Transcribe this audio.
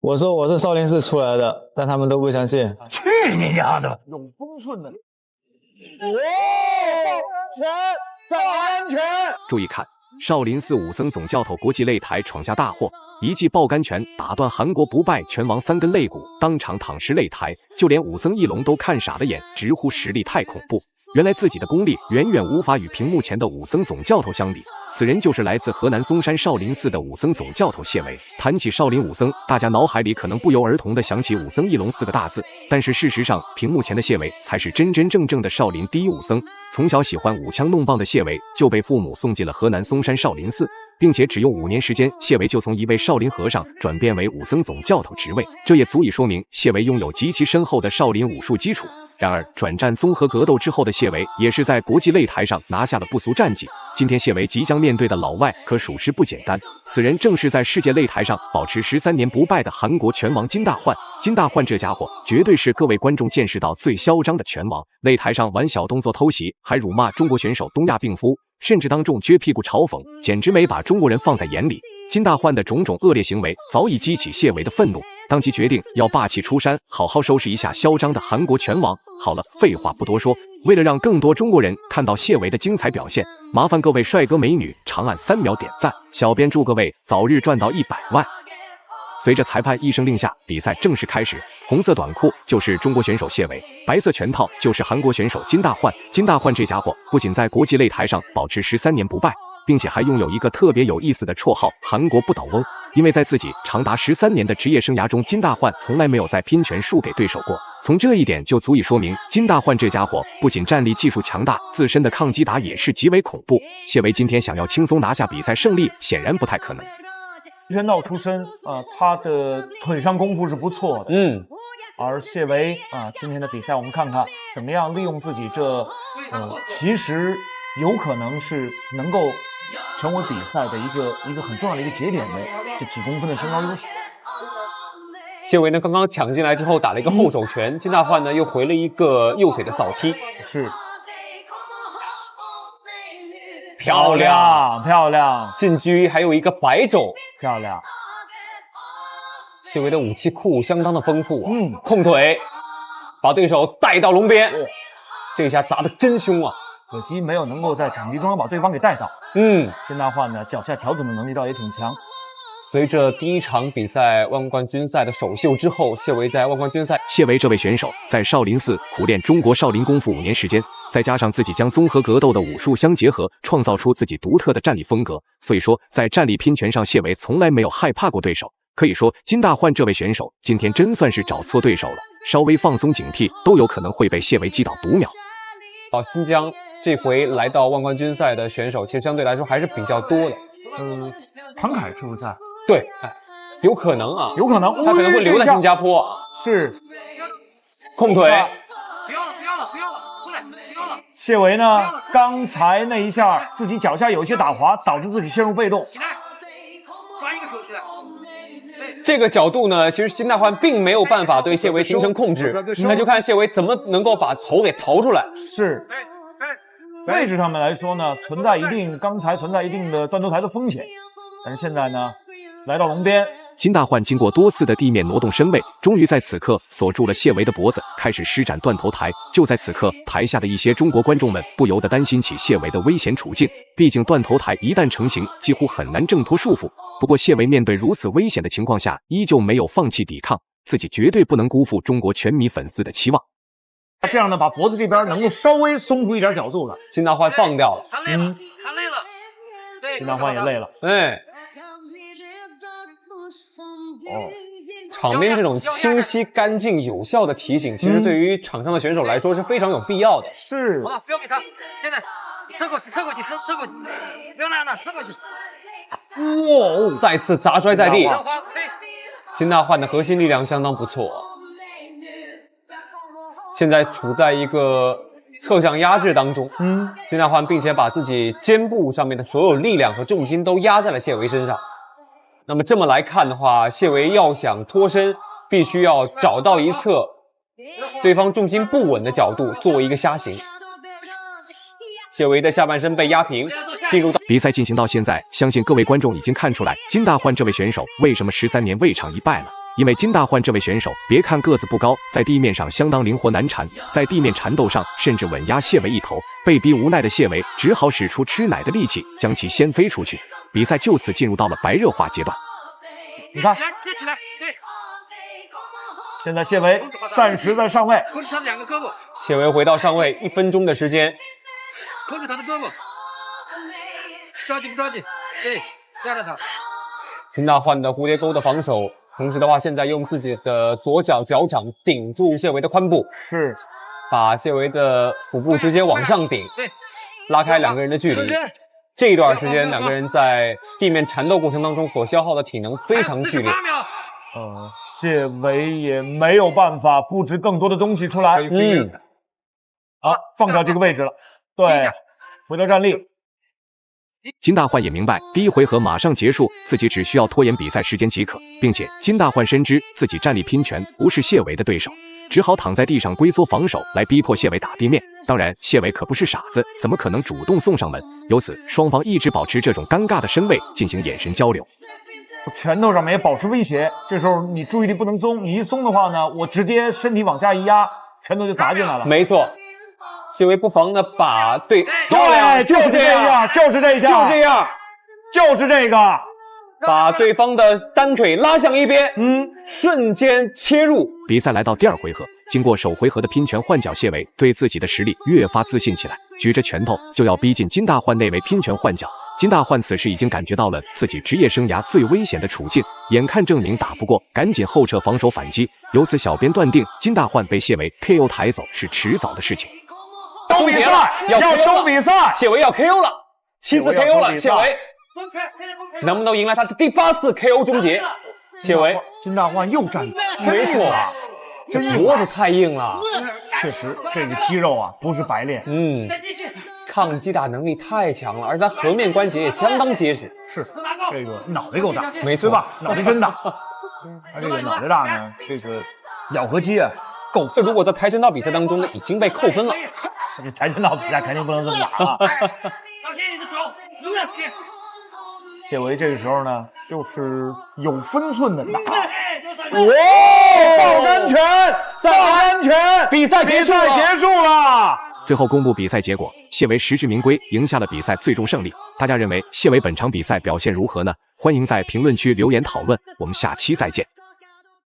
我说我是少林寺出来的，但他们都不相信。去你娘的！有分寸的。安全！注意看，少林寺武僧总教头国际擂台闯下大祸，一记爆肝拳打断韩国不败拳王3根肋骨，当场躺尸擂台，就连武僧一龙都看傻了眼，直呼实力太恐怖。原来自己的功力远远无法与屏幕前的武僧总教头相比。此人就是来自河南嵩山少林寺的武僧总教头谢维。谈起少林武僧，大家脑海里可能不由而同的想起武僧一龙4个大字，但是事实上，屏幕前的谢维才是真真正正的少林第一武僧。从小喜欢舞枪弄棒的谢维，就被父母送进了河南嵩山少林寺，并且只用5年时间，谢维就从一位少林和尚转变为武僧总教头职位，这也足以说明谢维拥有极其深厚的少林武术基础。然而，转战综合格斗之后的谢维，也是在国际擂台上拿下了不俗战绩。今天谢维即将面对的老外可属实不简单，此人正是在世界擂台上保持13年不败的韩国拳王金大焕。金大焕这家伙绝对是各位观众见识到最嚣张的拳王，擂台上玩小动作偷袭，还辱骂中国选手东亚病夫，甚至当众撅屁股嘲讽，简直没把中国人放在眼里。金大焕的种种恶劣行为早已激起谢维的愤怒，当即决定要霸气出山，好好收拾一下嚣张的韩国拳王。好了，废话不多说，为了让更多中国人看到谢维的精彩表现，麻烦各位帅哥美女长按3秒点赞，小编祝各位早日赚到100万。随着裁判一声令下，比赛正式开始。红色短裤就是中国选手谢维，白色拳套就是韩国选手金大焕。金大焕这家伙不仅在国际擂台上保持13年不败，并且还拥有一个特别有意思的绰号——韩国不倒翁。因为在自己长达13年的职业生涯中，金大焕从来没有在拼拳输给对手过。从这一点就足以说明，金大焕这家伙不仅战力技术强大，自身的抗击打也是极为恐怖。谢维今天想要轻松拿下比赛胜利，显然不太可能。拳道出身他的腿上功夫是不错的。而谢维今天的比赛我们看看怎么样利用自己这其实有可能是能够成为比赛的一个很重要的一个节点的这几公分的身高优势。谢维呢刚刚抢进来之后打了一个后手拳，金大焕呢又回了一个右腿的扫踢，是漂亮漂亮，近居还有一个白肘，漂亮。谢维的武器库相当的丰富控腿把对手带到笼边，这一下砸得真凶啊，可惜没有能够在场地中央把对方给带到。金大焕呢脚下调整的能力倒也挺强。随着第一场比赛万冠军赛的首秀之后，谢维在万冠军赛，谢维这位选手在少林寺苦练中国少林功夫5年时间，再加上自己将综合格斗的武术相结合，创造出自己独特的战力风格，所以说在战力拼拳上，谢维从来没有害怕过对手。可以说金大焕这位选手今天真算是找错对手了，稍微放松警惕都有可能会被谢维击倒读秒。新疆这回来到万冠军赛的选手其实相对来说还是比较多的。唐凯是不是在？对，有可能啊，有可能他可能会留在新加坡。是控腿，不要了，过来，不要了。谢维呢刚才那一下自己脚下有一些打滑，导致自己陷入被动。起来，抓一个手起来。这个角度呢，其实金大焕并没有办法对谢维形成控制，那就看谢维怎么能够把头给逃出来。是，位置上面来说呢，刚才存在一定的断头台的风险，但是现在呢，来到笼边。金大焕经过多次的地面挪动身位，终于在此刻锁住了谢维的脖子，开始施展断头台。就在此刻，台下的一些中国观众们不由得担心起谢维的危险处境，毕竟断头台一旦成型，几乎很难挣脱束缚。不过谢维面对如此危险的情况下，依旧没有放弃抵抗，自己绝对不能辜负中国拳迷粉丝的期望。这样呢，把脖子这边能够稍微松出一点角度了。金大焕放掉了，他累了，对，金大焕也累了。场边这种清晰、干净、有效的提醒，其实对于场上的选手来说是非常有必要的。是，好了，不要给他，现在侧过去，不要拿了，侧过去。再次砸摔在地。金大焕的核心力量相当不错，现在处在一个侧向压制当中。金大焕并且把自己肩部上面的所有力量和重心都压在了谢维身上。那么这么来看的话，谢维要想脱身，必须要找到一侧对方重心不稳的角度作为一个虾形。谢维的下半身被压平，进入到比赛进行到现在，相信各位观众已经看出来金大焕这位选手为什么13年未尝一败了。因为金大焕这位选手，别看个子不高，在地面上相当灵活难缠，在地面缠斗上甚至稳压谢维一头。被逼无奈的谢维只好使出吃奶的力气，将其掀飞出去。比赛就此进入到了白热化阶段。你看，现在谢维暂时在上位，扣住他的2个胳膊，谢维回到上位，1分钟的时间，扣住他的胳膊，抓紧，对，压着他。金大焕的蝴蝶钩的防守，同时的话，现在用自己的左脚脚掌顶住谢维的髋部，是把谢维的腹部直接往上顶，对，拉开两个人的距离。这一段时间，两个人在地面缠斗过程当中所消耗的体能非常剧烈。谢维也没有办法布置更多的东西出来。放掉这个位置了。对，回到站立。金大焕也明白，第一回合马上结束，自己只需要拖延比赛时间即可，并且金大焕深知自己站立拼拳不是谢维的对手，只好躺在地上龟缩防守，来逼迫谢维打地面。当然，谢维可不是傻子，怎么可能主动送上门？由此，双方一直保持这种尴尬的身位进行眼神交流。拳头上面也保持威胁，这时候你注意力不能松，你一松的话呢，我直接身体往下一压，拳头就砸进来了。没错。谢维不妨呢把对，就是这样，就是这样，就是这个，把对方的单腿拉向一边，瞬间切入。比赛来到第二回合，经过首回合的拼拳换脚，谢维对自己的实力越发自信起来，举着拳头就要逼近金大焕那位拼拳换脚。金大焕此时已经感觉到了自己职业生涯最危险的处境，眼看证明打不过，赶紧后撤防守反击。由此，小编断定金大焕被谢维 KO 抬走是迟早的事情。收比赛，要收比赛，谢维要 KO 了，7次 KO 了，谢维能不能迎来他的第8次 KO 终结？谢维，金大焕又站，没错，这脖子太硬了，确实这个肌肉啊不是白练，抗击打能力太强了，而他颌面关节也相当结实，是这个脑袋够大，没错吧？脑袋真大，他这个脑袋大呢，这个咬合肌啊够。这如果在跆拳道比赛当中呢，已经被扣分了。这跆拳道比赛肯定不能这么打了。谢维这个时候呢，就是有分寸的打。抱山拳，比赛结束了。最后公布比赛结果，谢维实至名归，赢下了比赛最终胜利。大家认为谢维本场比赛表现如何呢？欢迎在评论区留言讨论，我们下期再见。